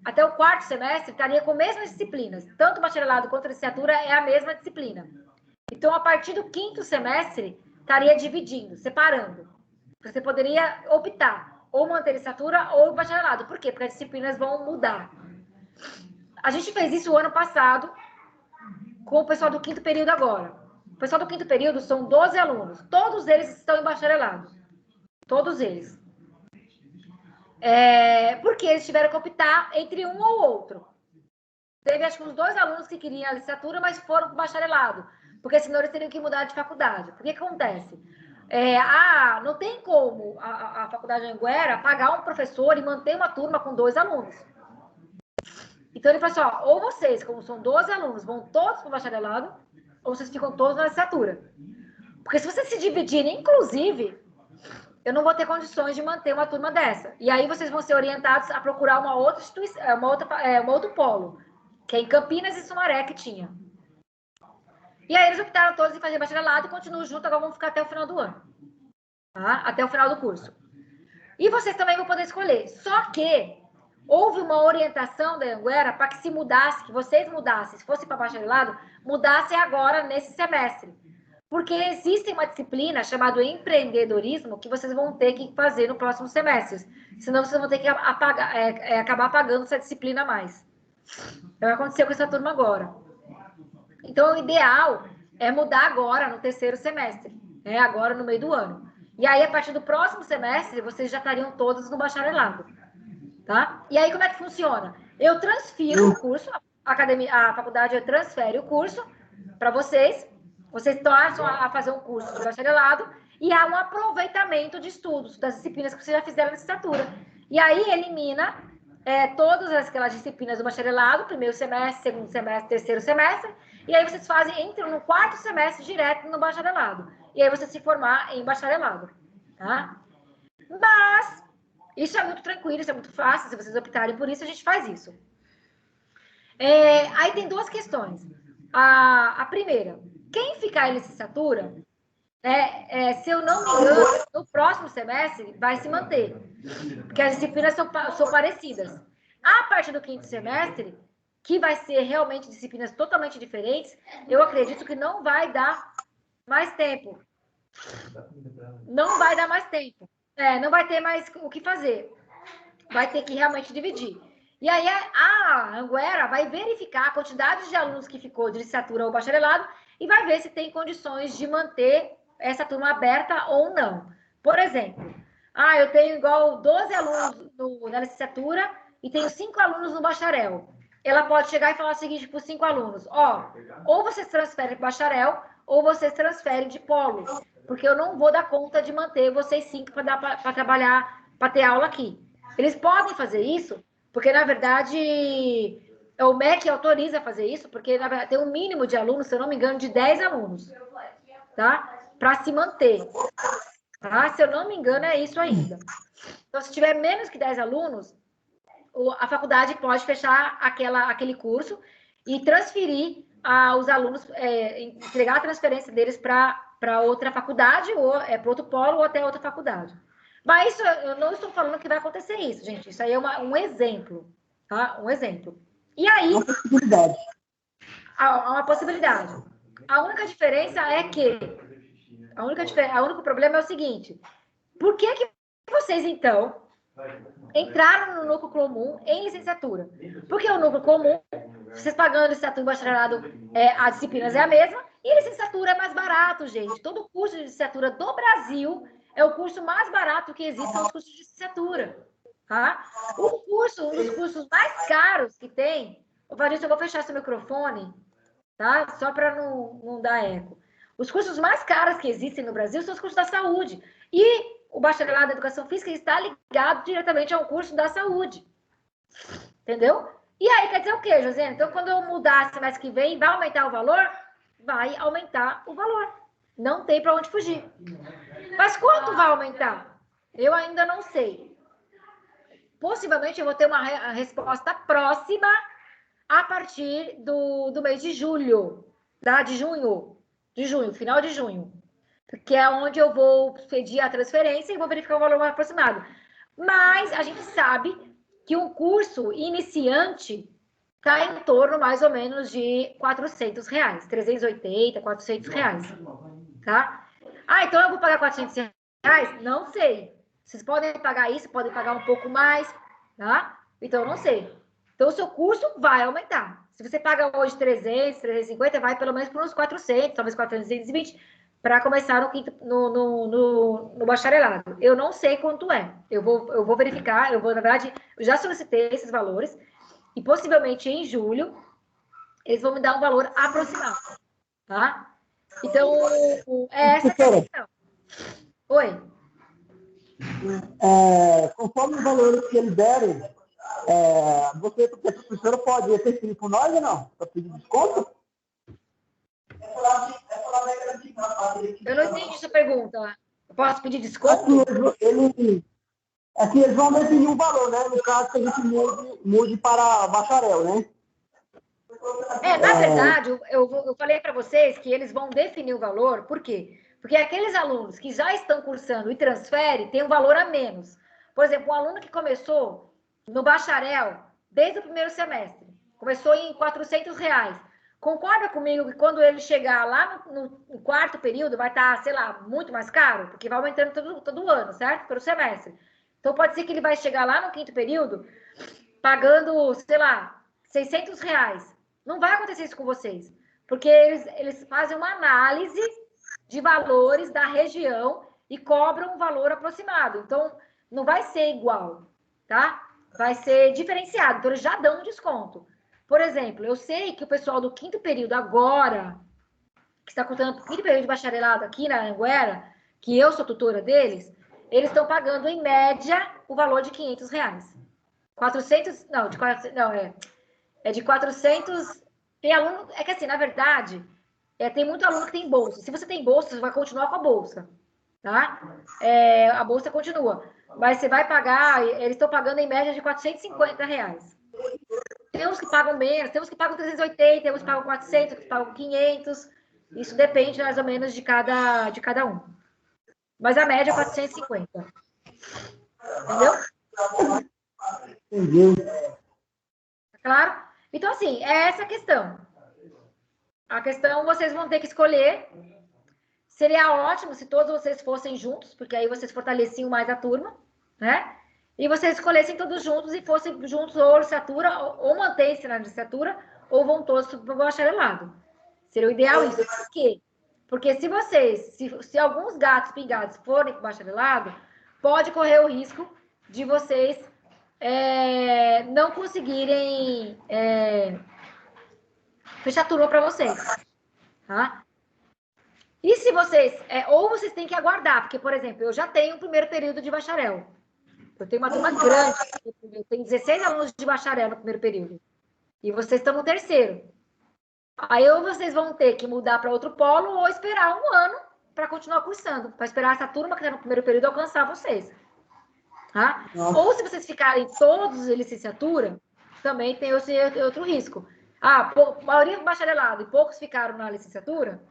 Até o 4º semestre estaria com as mesmas disciplinas. Tanto bacharelado quanto licenciatura é a mesma disciplina. Então, a partir do 5º semestre, estaria dividindo, separando. Você poderia optar ou manter licenciatura ou bacharelado. Por quê? Porque as disciplinas vão mudar. A gente fez isso o ano passado com o pessoal do 5º período agora. O pessoal do 5º período são 12 alunos. Todos eles estão em bacharelado. Todos eles. Porque eles tiveram que optar entre um ou outro. Teve, acho que, uns 2 alunos que queriam a licenciatura, mas foram para o bacharelado. Porque senão eles teriam que mudar de faculdade. Por que acontece? Não tem como a faculdade Anhanguera pagar um professor e manter uma turma com 2 alunos. Então, ele falou assim, ou vocês, como são 12 alunos, vão todos para o bacharelado, ou vocês ficam todos na licenciatura. Porque se vocês se dividirem, inclusive, eu não vou ter condições de manter uma turma dessa. E aí vocês vão ser orientados a procurar uma outra instituição, um outro polo, que é em Campinas e Sumaré que tinha. E aí eles optaram todos em fazer bacharelado e continuam juntos, agora vão ficar até o final do ano. Tá? Até o final do curso. E vocês também vão poder escolher. Só que houve uma orientação da Anhanguera para que se mudasse, que vocês mudassem, se fosse para bacharelado, mudassem agora nesse semestre. Porque existe uma disciplina chamada empreendedorismo que vocês vão ter que fazer no próximo semestre. Senão vocês vão ter que acabar pagando essa disciplina a mais. Então, aconteceu com essa turma agora. Então, o ideal é mudar agora, no 3º semestre. Agora, no meio do ano. E aí, a partir do próximo semestre, vocês já estariam todos no bacharelado. Tá? E aí, como é que funciona? Eu transfiro o curso, a faculdade transfere o curso para vocês. Vocês passam a fazer um curso de bacharelado e há um aproveitamento de estudos das disciplinas que vocês já fizeram na licenciatura. E aí elimina todas aquelas disciplinas do bacharelado, 1º semestre, 2º semestre, 3º semestre, e aí vocês entram no 4º semestre direto no bacharelado. E aí você se formar em bacharelado. Tá? Mas isso é muito tranquilo, isso é muito fácil, se vocês optarem por isso, a gente faz isso. Aí tem 2 questões. A primeira, quem ficar em licenciatura, se eu não me engano, no próximo semestre vai se manter, porque as disciplinas são parecidas. A partir do 5º semestre, que vai ser realmente disciplinas totalmente diferentes, eu acredito que não vai dar mais tempo. Não vai dar mais tempo. Não vai ter mais o que fazer. Vai ter que realmente dividir. E aí a Anhanguera vai verificar a quantidade de alunos que ficou de licenciatura ou bacharelado e vai ver se tem condições de manter essa turma aberta ou não. Por exemplo, eu tenho igual 12 alunos na licenciatura e tenho 5 alunos no bacharel. Ela pode chegar e falar o seguinte para os 5 alunos, ou vocês transferem para bacharel ou vocês transferem de polo, porque eu não vou dar conta de manter vocês 5 para trabalhar, para ter aula aqui. Eles podem fazer isso, porque, na verdade, o MEC autoriza a fazer isso, porque, na verdade, tem um mínimo de alunos, se eu não me engano, de 10 alunos, tá? Para se manter. Tá? Se eu não me engano, é isso ainda. Então, se tiver menos que 10 alunos, a faculdade pode fechar aquele curso e transferir os alunos, entregar a transferência deles para outra faculdade, ou para outro polo, ou até outra faculdade. Mas isso, eu não estou falando que vai acontecer isso, gente. Isso aí é um exemplo, tá? Um exemplo. E aí... Uma possibilidade. Uma possibilidade. A única diferença é que... O único problema é o seguinte. Por que vocês, então, entraram no núcleo comum em licenciatura? Porque o núcleo comum, vocês pagando licenciatura e bacharelado, as disciplinas é a mesma, e licenciatura é mais barato, gente. Todo curso de licenciatura do Brasil... É o curso mais barato que existe, são os cursos de licenciatura. Tá? Um dos cursos mais caros que tem... Vanessa, eu vou fechar seu microfone, tá? Só para não dar eco. Os cursos mais caros que existem no Brasil são os cursos da saúde. E o bacharelado em educação física está ligado diretamente a um curso da saúde. Entendeu? E aí quer dizer o quê, Josiane? Então, quando eu mudar semestre que vem, vai aumentar o valor? Vai aumentar o valor. Não tem para onde fugir. Mas quanto vai aumentar? Eu ainda não sei. Possivelmente eu vou ter uma resposta próxima a partir do mês de julho, tá? De junho, final de junho. Porque é onde eu vou pedir a transferência e vou verificar o valor mais aproximado. Mas a gente sabe que um curso iniciante está em torno mais ou menos de R$400, 380, R$400, tá? Ah, então eu vou pagar R$400? Não sei. Vocês podem pagar isso, podem pagar um pouco mais, tá? Então, eu não sei. Então, o seu curso vai aumentar. Se você paga hoje 300, 350, vai pelo menos por uns 400, talvez 420, para começar no bacharelado. Eu não sei quanto é. Eu vou verificar, na verdade, eu já solicitei esses valores, e possivelmente em julho, eles vão me dar um valor aproximado, tá? Então, é essa a questão. Oi? Conforme os valores que eles derem, você, porque a professora, pode efetivar por nós ou não? Para pedir desconto? Eu não entendi sua pergunta. Eu posso pedir desconto? Aqui eles vão definir um valor, né? No caso, que a gente mude para bacharel, né? Na verdade, eu falei para vocês que eles vão definir o valor, por quê? Porque aqueles alunos que já estão cursando e transferem têm um valor a menos. Por exemplo, um aluno que começou no bacharel desde o primeiro semestre, começou em R$400. Concorda comigo que quando ele chegar lá no quarto período vai estar, sei lá, muito mais caro? Porque vai aumentando todo ano, certo? Pelo semestre. Então, pode ser que ele vai chegar lá no quinto período pagando, sei lá, R$600. Não vai acontecer isso com vocês. Porque eles fazem uma análise de valores da região e cobram um valor aproximado. Então, não vai ser igual, tá? Vai ser diferenciado. Então, eles já dão um desconto. Por exemplo, eu sei que o pessoal do quinto período agora, que está contando o quinto período de bacharelado aqui na Anhanguera, que eu sou tutora deles, eles estão pagando, em média, o valor de R$500. 400, não, de 400, não, é de 400, tem aluno, é que assim, na verdade, tem muito aluno que tem bolsa. Se você tem bolsa, você vai continuar com a bolsa, tá? A bolsa continua. Mas você vai pagar, eles estão pagando em média de R$450. Tem uns que pagam menos, tem uns que pagam 380, tem uns que pagam 400, tem uns que pagam 500. Isso depende mais ou menos de cada um. Mas a média é 450. Entendeu? Entendi. Tá claro? Então, assim, é essa a questão. A questão vocês vão ter que escolher. Seria ótimo se todos vocês fossem juntos, porque aí vocês fortaleciam mais a turma, né? E vocês escolhessem todos juntos e fossem juntos ou licenciatura, ou mantêm-se na licenciatura, ou vão todos para o bacharelado. Seria o ideal isso. Por quê? Porque se alguns gatos pingados forem para o bacharelado, pode correr o risco de vocês não conseguirem fechar turma para vocês, tá? E se vocês... ou vocês têm que aguardar, porque, por exemplo, eu já tenho o primeiro período de bacharel. Eu tenho uma turma grande, eu tenho 16 alunos de bacharel no primeiro período. E vocês estão no terceiro. Aí ou vocês vão ter que mudar para outro polo ou esperar um ano para continuar cursando, para esperar essa turma que está no primeiro período alcançar vocês. Tá? Ou se vocês ficarem todos em licenciatura, também tem outro risco. A maioria do bacharelado e poucos ficaram na licenciatura,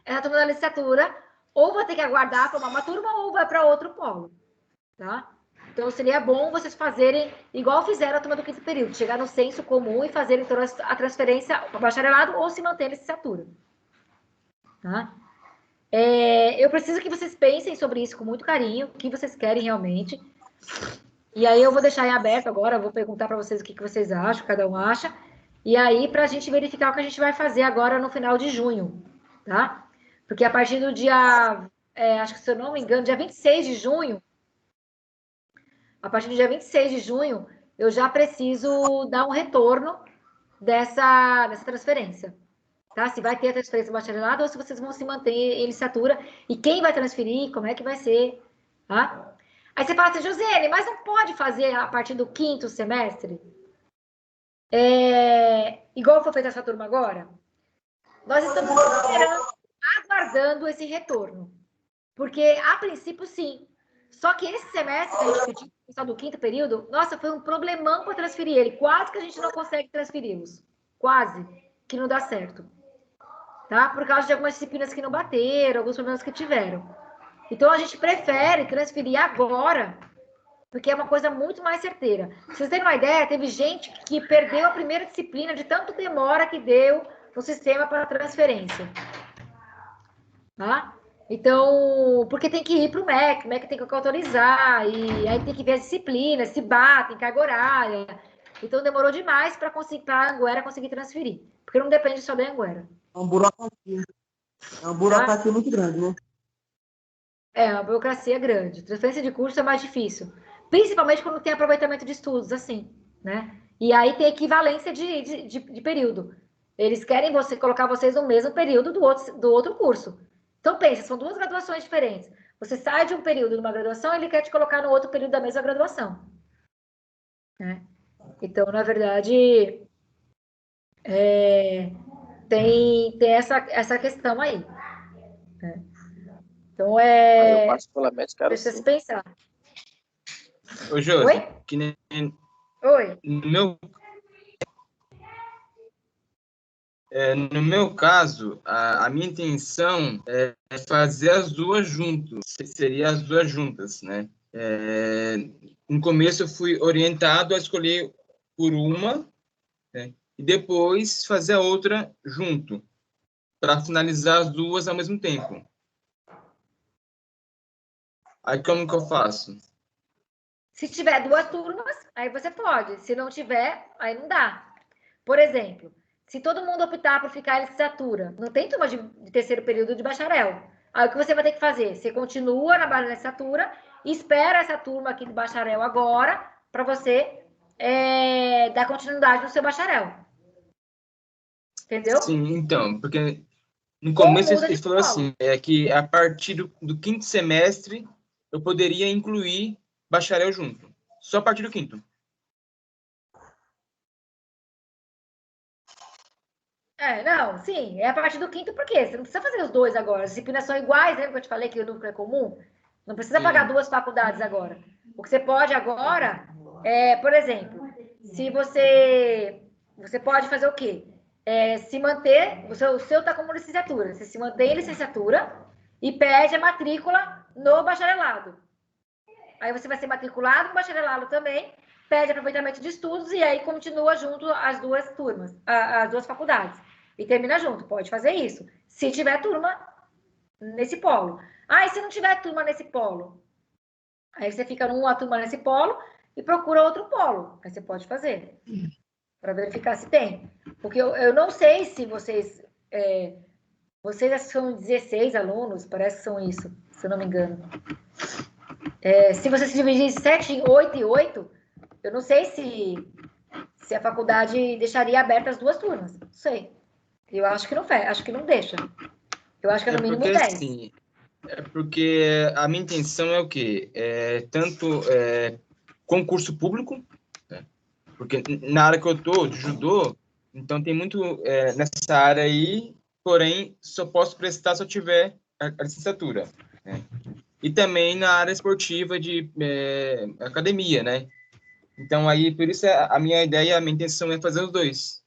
essa turma da licenciatura ou vai ter que aguardar formar uma turma ou vai para outro polo. Tá? Então, seria bom vocês fazerem igual fizeram a turma do quinto período, chegar no senso comum e fazerem então, a transferência para bacharelado ou se manter a licenciatura. Tá? Eu preciso que vocês pensem sobre isso com muito carinho, o que vocês querem realmente. E aí eu vou deixar em aberto agora, eu vou perguntar para vocês o que vocês acham, cada um acha. E aí, para a gente verificar o que a gente vai fazer agora no final de junho. Tá? Porque a partir do dia, acho que se eu não me engano, dia 26 de junho, a partir do dia 26 de junho, eu já preciso dar um retorno dessa transferência. Tá? Se vai ter a transferência do bacharelado ou se vocês vão se manter em licenciatura e quem vai transferir, como é que vai ser. Tá? Aí você fala assim, Josiane, mas não pode fazer a partir do 5º semestre? Igual foi feita essa turma agora? Nós estamos aguardando esse retorno. Porque, a princípio, sim. Só que esse semestre que a gente pediu, só do 5º período, nossa, foi um problemão para transferir ele. Quase que a gente não consegue transferi-los. Quase que não dá certo. Tá? Por causa de algumas disciplinas que não bateram, alguns problemas que tiveram. Então, a gente prefere transferir agora, porque é uma coisa muito mais certeira. Se vocês terem uma ideia, teve gente que perdeu a primeira disciplina de tanto demora que deu no sistema para transferência. Tá? Então, porque tem que ir para o MEC tem que autorizar, e aí tem que ver as disciplinas, se batem, carga horária. Então, demorou demais para a Anguera conseguir transferir, porque não depende só da Anguera. É uma burocracia. É uma burocracia muito grande, né? É, uma burocracia grande. Transferência de curso é mais difícil, principalmente quando tem aproveitamento de estudos, assim, né? E aí tem equivalência de período. Eles querem colocar vocês no mesmo período do outro curso. Então, pensa, são 2 graduações diferentes. Você sai de um período de uma graduação, ele quer te colocar no outro período da mesma graduação. Né? Então, na verdade, tem essa questão aí. Né? Então, Eu particularmente quero precisa sim. se pensar. Ô, Josi, Oi? que nem Oi? No meu caso, a minha intenção é fazer as duas juntas, seria as duas juntas, né? No começo eu fui orientado a escolher por uma, né? E depois fazer a outra junto, para finalizar as duas ao mesmo tempo. Aí como que eu faço? Se tiver 2 turmas, aí você pode. Se não tiver, aí não dá. Por exemplo, se todo mundo optar por ficar em licenciatura, não tem turma de 3º período de bacharel. Aí o que você vai ter que fazer? Você continua na base da licenciatura, espera essa turma aqui do bacharel agora, para você dar continuidade no seu bacharel. Entendeu? Sim, então, porque no começo ele falou assim, que a partir do 5º semestre eu poderia incluir bacharel junto. Só a partir do 5º. Não, sim, é a partir do 5º, por quê? Você não precisa fazer os 2 agora. As disciplinas são iguais, lembra que eu te falei que o núcleo é comum? Não precisa pagar 2 faculdades agora. O que você pode agora por exemplo, se você pode fazer o quê? Se manter, o seu está como licenciatura, você se mantém em licenciatura e pede a matrícula no bacharelado. Aí você vai ser matriculado no bacharelado também, pede aproveitamento de estudos e aí continua junto as 2 turmas, as 2 faculdades. E termina junto, pode fazer isso. Se tiver turma nesse polo. E se não tiver turma nesse polo? Aí você fica numa turma nesse polo e procura outro polo. Aí você pode fazer. Para verificar se tem. Porque eu não sei se vocês... vocês são 16 alunos, parece que são isso, se eu não me engano. Se você se dividir em 7, 8 e 8, eu não sei se a faculdade deixaria abertas as 2 turmas. Não sei. Eu acho que não fecha, acho que não deixa. Eu acho que é no mínimo 10. Assim, porque a minha intenção é o quê? Tanto concurso público, né? Porque na área que eu tô, de judô, então tem muito nessa área aí, porém, só posso prestar se eu tiver a licenciatura, né? E também na área esportiva de academia, né? Então, aí, por isso, a minha ideia, a minha intenção é fazer os 2.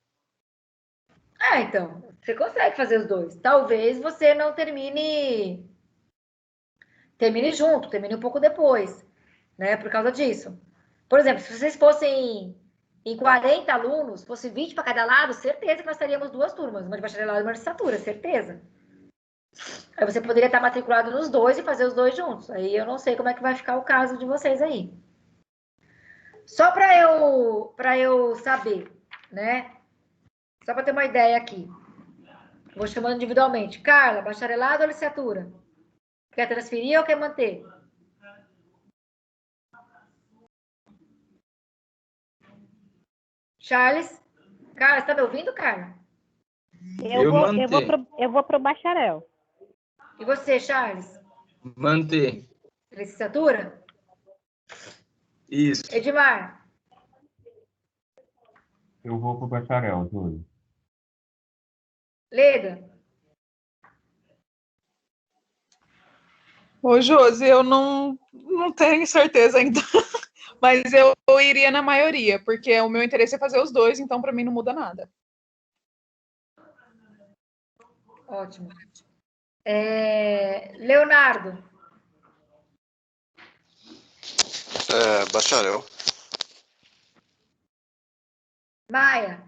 Então, você consegue fazer os 2. Talvez você não termine junto, termine um pouco depois, né? Por causa disso. Por exemplo, se vocês fossem em 40 alunos, fosse 20 para cada lado, certeza que nós teríamos 2 turmas, uma de bacharelado e uma de licenciatura, certeza. Aí você poderia estar matriculado nos 2 e fazer os 2 juntos. Aí eu não sei como é que vai ficar o caso de vocês aí. Só para eu saber, né? Só para ter uma ideia aqui. Vou chamando individualmente. Carla, bacharelado ou licenciatura? Quer transferir ou quer manter? Charles? Carla, você tá me ouvindo, Carla? Eu vou pro bacharel. E você, Charles? Manter. Licenciatura? Isso. Edmar? Eu vou pro bacharel, Júlio. Leda? Ô, Josi, eu não tenho certeza ainda, mas eu iria na maioria, porque o meu interesse é fazer os dois, então para mim não muda nada. Ótimo. Leonardo? Bacharel. Maia?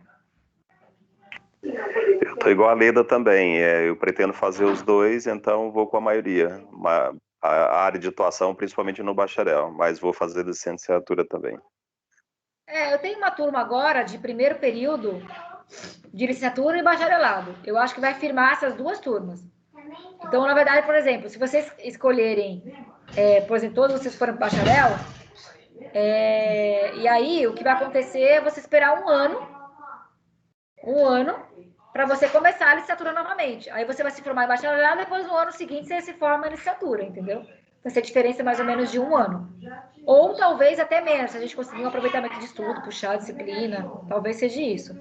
Eu tô igual a Leda também. Eu pretendo fazer os dois, então vou com a maioria. A área de atuação, principalmente no bacharel, mas vou fazer licenciatura também. Eu tenho uma turma agora de primeiro período de licenciatura e bacharelado. Eu acho que vai firmar essas duas turmas. Então, na verdade, por exemplo, se vocês escolherem, por exemplo, todos vocês forem para bacharel, e aí o que vai acontecer é você esperar um ano para você começar a licenciatura novamente. Aí você vai se formar em bacharelado, depois no ano seguinte você se forma em licenciatura, entendeu? Vai ser diferença mais ou menos de um ano. Ou talvez até menos, se a gente conseguir um aproveitamento de estudo, puxar a disciplina, talvez seja isso.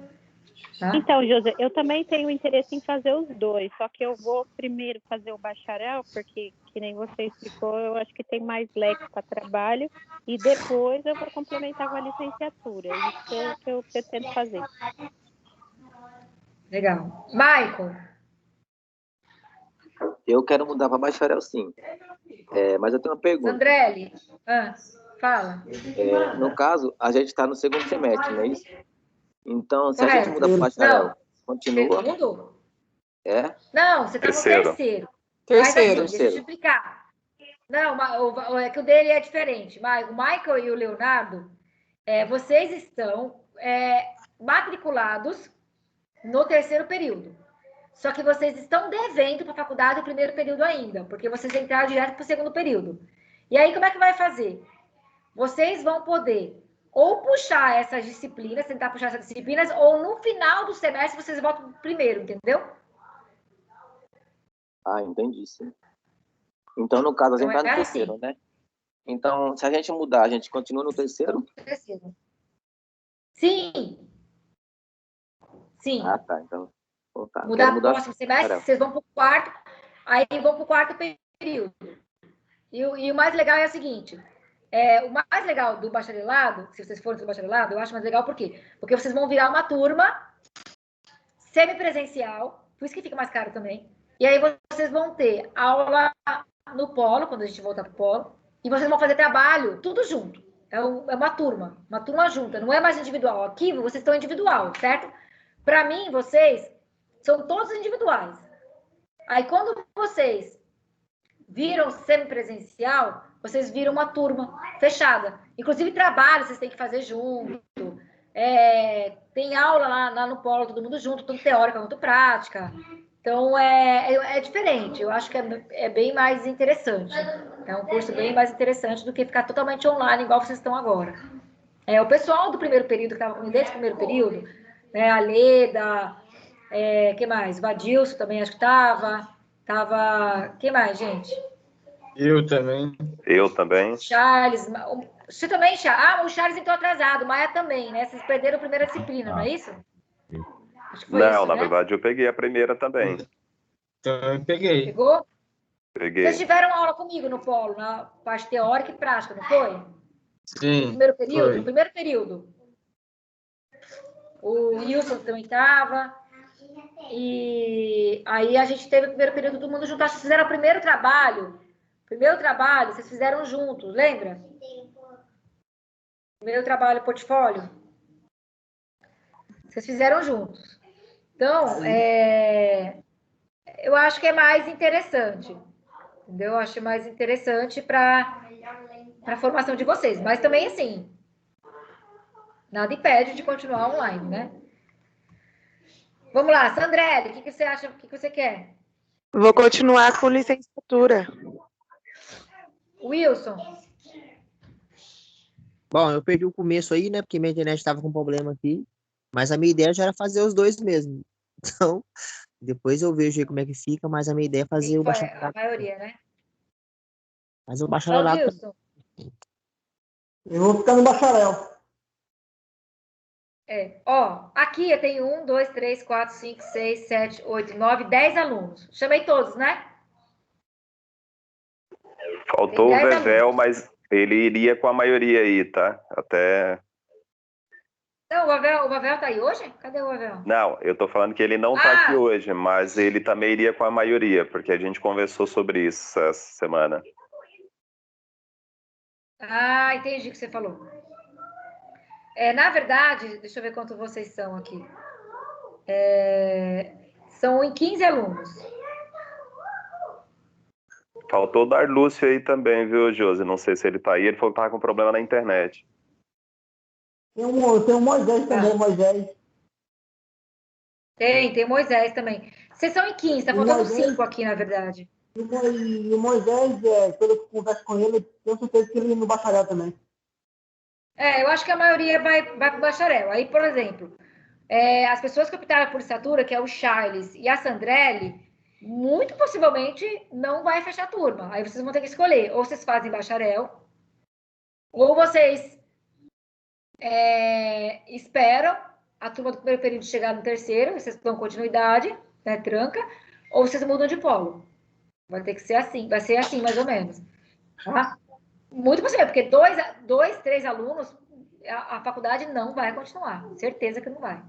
Tá? Então, José, eu também tenho interesse em fazer os dois, só que eu vou primeiro fazer o bacharel, porque, que nem você explicou, eu acho que tem mais leque para trabalho, e depois eu vou complementar com a licenciatura. Isso é o que eu pretendo fazer. Legal. Michael? Eu quero mudar para bacharel, sim. Mas eu tenho uma pergunta. Sandrelli? Fala. No caso, a gente está no segundo semestre, não é isso? Então, se Correto. a gente muda para bacharel, continua? Segundo? Não, você está no terceiro. Mas assim, deixa eu te explicar. Não, é que o dele é diferente. O Michael e o Leonardo, vocês estão matriculados no terceiro período. Só que vocês estão devendo para a faculdade o primeiro período ainda, porque vocês entraram direto para o segundo período. E aí, como é que vai fazer? Vocês vão poder ou puxar essas disciplinas, tentar puxar essas disciplinas, ou no final do semestre vocês voltam pro primeiro, entendeu? Entendi, sim. Então, no caso, a gente está no terceiro, né? Então, se a gente mudar, a gente continua no terceiro? Sim. Tá. Então, tá. Mudar no próximo semestre, vocês vão para o quarto, aí vão para o quarto período. E o mais legal é o seguinte, o mais legal do bacharelado, se vocês forem do bacharelado, eu acho mais legal por quê? Porque vocês vão virar uma turma semipresencial, por isso que fica mais caro também. E aí vocês vão ter aula no polo, quando a gente voltar para o polo, e vocês vão fazer trabalho, tudo junto. É uma turma junta, não é mais individual. Aqui vocês estão individual, certo? Para mim, vocês são todos individuais. Aí quando vocês viram semipresencial, vocês viram uma turma fechada. Inclusive, trabalho vocês têm que fazer junto. Tem aula lá no polo, todo mundo junto, tanto teórica quanto prática. Então, é diferente. Eu acho que é bem mais interessante. É um curso bem mais interessante do que ficar totalmente online, igual vocês estão agora. O pessoal do primeiro período, que estava comigo desde o primeiro período, a Leda, que mais? O Vadilson também acho que estava. Quem mais, gente? Eu também. Charles. Você também, Charles? O Charles entrou atrasado. Maia também, né? Vocês perderam a primeira disciplina, não é isso? Acho que foi isso, na verdade eu peguei a primeira também. Também peguei. Pegou? Peguei. Vocês tiveram aula comigo no polo, na parte teórica e prática, não foi? Sim. No primeiro período? Foi. No primeiro período. O Wilson também estava. E aí a gente teve o primeiro período todo mundo junto. Acho que fizeram o primeiro trabalho. Vocês fizeram juntos, lembra? Primeiro trabalho, portfólio. Vocês fizeram juntos. Então, eu acho que é mais interessante. Entendeu? Eu acho mais interessante para a formação de vocês. Mas também, assim, nada impede de continuar online, né? Vamos lá, Sandrelli, o que você acha, o que você quer? Vou continuar com licenciatura. Wilson. Bom, eu perdi o começo aí, né? Porque minha internet estava com problema aqui. Mas a minha ideia já era fazer os dois mesmo. Então, depois eu vejo aí como é que fica, mas a minha ideia é fazer Sim, o foi a bacharelado. maioria, né? Mas o bacharelado Claudilson, Eu vou ficar no bacharel. ó, aqui eu tenho 1, 2, 3, 4, 5, 6, 7, 8, 9, 10 alunos. Chamei todos, né? Faltou o Tem 10 Vevel, alunos. mas ele iria com a maioria aí, tá? Até. Não, o Bavel tá aí hoje? Cadê o Bavel? Não, eu tô falando que ele não tá aqui Ah, hoje, mas ele também iria com a maioria, porque a gente conversou sobre isso essa semana. entendi o que você falou. Na verdade, deixa eu ver quanto vocês são aqui. São em 15 alunos. Faltou o Darlúcio aí também, viu, Josi? Não sei se ele tá aí. Ele falou que tava com problema na internet. Tem um Moisés também, Moisés. Tem o Moisés também. Vocês são em 15, tá E o faltando Moisés, 5 aqui, na verdade. e o Moisés, pelo que eu converso com ele, tenho certeza que ele ia no bacharel também. Eu acho que a maioria vai para o bacharel. Aí, por exemplo, as pessoas que optaram por licenciatura, que é o Charles e a Sandrelli, muito possivelmente não vai fechar a turma. Aí vocês vão ter que escolher. Ou vocês fazem bacharel, ou vocês esperam a turma do primeiro período chegar no terceiro, vocês dão continuidade, né, tranca, ou vocês mudam de polo. Vai ter que ser assim, vai ser assim mais ou menos. Tá? Muito possível, porque dois, 3 alunos, a faculdade não vai continuar. Certeza que não vai.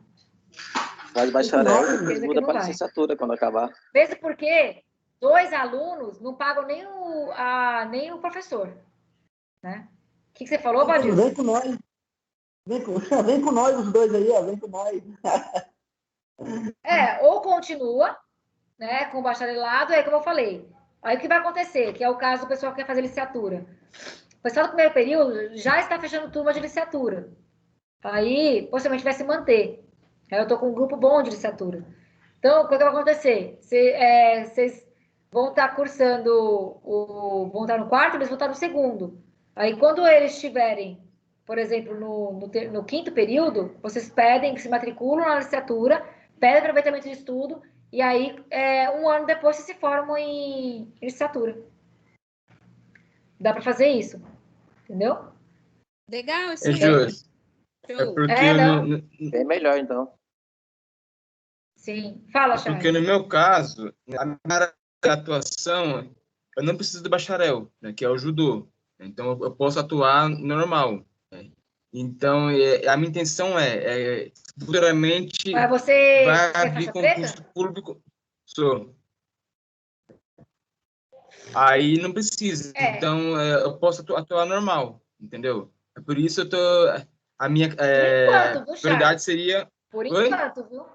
Faz bacharel e depois Certeza que muda não para vai. licenciatura quando acabar. Mesmo porque 2 alunos não pagam nem o professor. Né? O que você falou, Badilson? Vem com nós. Vem com nós os dois aí, ó. Vem com nós. Ou continua, né, com o bacharelado, como eu falei. Aí o que vai acontecer? Que é o caso do pessoal que quer fazer licenciatura. O pessoal do primeiro período já está fechando turma de licenciatura. Aí, possivelmente, vai se manter. Aí eu estou com um grupo bom de licenciatura. Então, o que vai acontecer? Vocês vão estar cursando, vão estar no quarto, eles vão estar no segundo. Aí, quando eles estiverem, por exemplo, no quinto período, vocês pedem que se matriculam na licenciatura, pedem aproveitamento de estudo, e aí, um ano depois, vocês se formam em licenciatura. Dá para fazer isso, entendeu? Legal isso aí. Justo. Show. Porque Bem melhor, então. Sim. Fala, Charles. Porque no meu caso, na minha área de atuação, eu não preciso de bacharel, né, que é o judô. Então, eu posso atuar normal. Né? Então, a minha intenção futuramente, Mas você vai é abrir faixa concurso preta? público. Sou. Aí não precisa. Então, eu posso atuar normal, entendeu? É por isso a minha Por enquanto, viu, prioridade Charles? seria... Por enquanto, viu?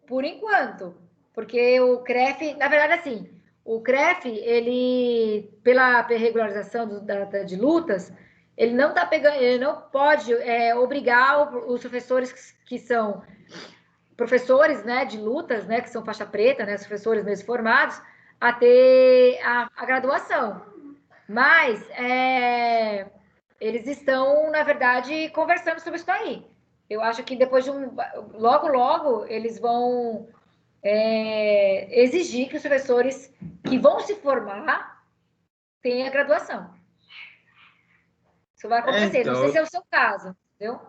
Por enquanto. Porque o CREF, na verdade, assim, o CREF, ele, pela regularização de lutas, ele não tá pegando, ele não pode obrigar os professores que são professores, né, de lutas, né, que são faixa preta, né, os professores mesmo formados, a ter a graduação. Mas eles estão, na verdade, conversando sobre isso aí. Eu acho que depois de logo, eles vão exigir que os professores que vão se formar tenham a graduação. Isso vai acontecer. Então, não sei se é o seu caso, entendeu?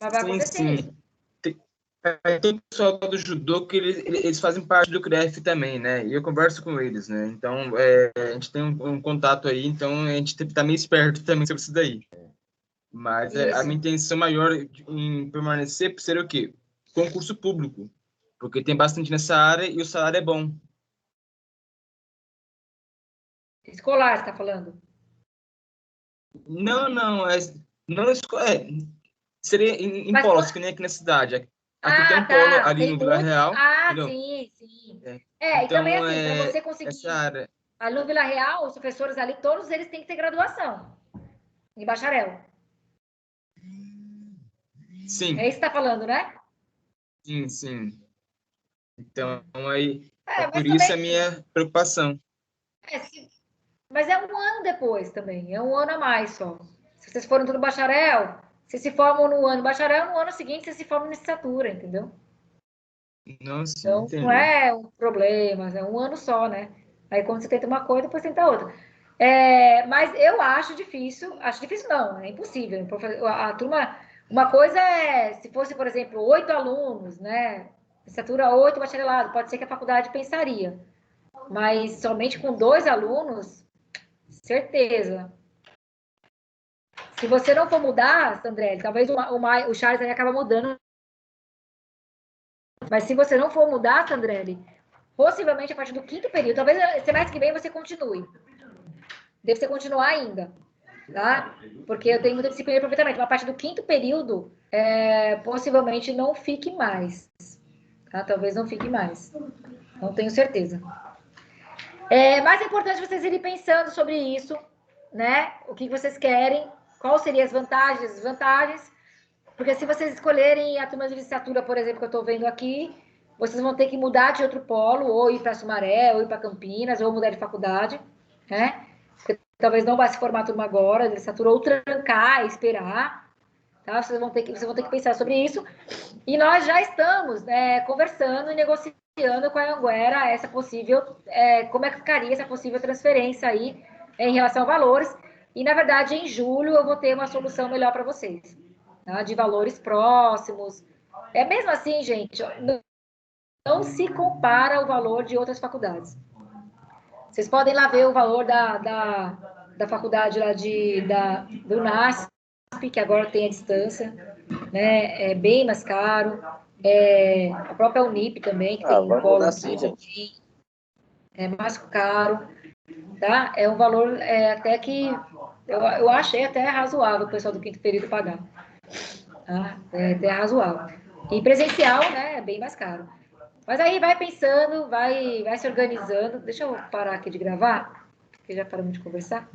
Mas vai acontecer isso. Tem o pessoal do judô que eles fazem parte do CREF também, né? E eu converso com eles, né? Então, a gente tem um contato aí, então a gente tá meio esperto também sobre isso daí. Mas a minha intenção maior em permanecer seria o quê? Concurso público. Porque tem bastante nessa área e o salário é bom. Escolar, você tá falando? Não, seria em polos, que nem aqui na cidade. Aqui tem um polo ali no Vila Real. Entendeu? Sim. Então, e também assim, para você conseguir essa área. Ali no Vila Real, os professores ali, todos eles têm que ter graduação em bacharel. Sim. É isso que você tá falando, né? Sim. Então, aí, por também, isso a minha preocupação. Mas é um ano depois também, é um ano a mais só. Se vocês forem tudo bacharel, Vocês se formam no ano bacharel, no ano seguinte vocês se formam em licenciatura, entendeu? Nossa, Então, entendi. não é um problema, é um ano só, né? Aí quando você tenta uma coisa, depois tenta outra. Mas eu acho difícil não, é impossível. A turma, uma coisa é, se fosse, por exemplo, 8 alunos, né? Licenciatura 8, bacharelado, pode ser que a faculdade pensaria. Mas somente com 2 alunos, certeza. Se você não for mudar, Sandrelli, talvez o Charles aí acaba mudando. Mas se você não for mudar, Sandrelli, possivelmente a partir do 5º período, talvez semestre que vem você continue. Deve você continuar ainda, tá? Porque eu tenho muita disciplina de aproveitamento. Mas a partir do 5º período, possivelmente não fique mais. Tá? Talvez não fique mais. Não tenho certeza. Mas é importante vocês irem pensando sobre isso, né? O que vocês querem, quais seriam as vantagens, as desvantagens. Porque se vocês escolherem a turma de licenciatura, por exemplo, que eu estou vendo aqui, vocês vão ter que mudar de outro polo, ou ir para Sumaré, ou ir para Campinas, ou mudar de faculdade, né? Porque talvez não vai se formar a turma agora, de licenciatura, ou trancar e esperar, tá? Vocês vão ter que pensar sobre isso. E nós já estamos conversando e negociando com a Anhanguera essa possível, como é que ficaria essa possível transferência aí em relação a valores. E, na verdade, em julho eu vou ter uma solução melhor para vocês. Tá? De valores próximos. Mesmo assim, gente, não se compara o valor de outras faculdades. Vocês podem lá ver o valor da faculdade lá do NASP, que agora tem a distância, né? É bem mais caro. A própria Unip também, que tem um vamos polo mudar aqui, sim, gente. é mais caro, tá? É um valor até que eu achei até razoável o pessoal do 5º período pagar. Tá? É até razoável. E presencial, né, é bem mais caro. Mas aí vai pensando, vai se organizando. Deixa eu parar aqui de gravar, porque já paramos de conversar.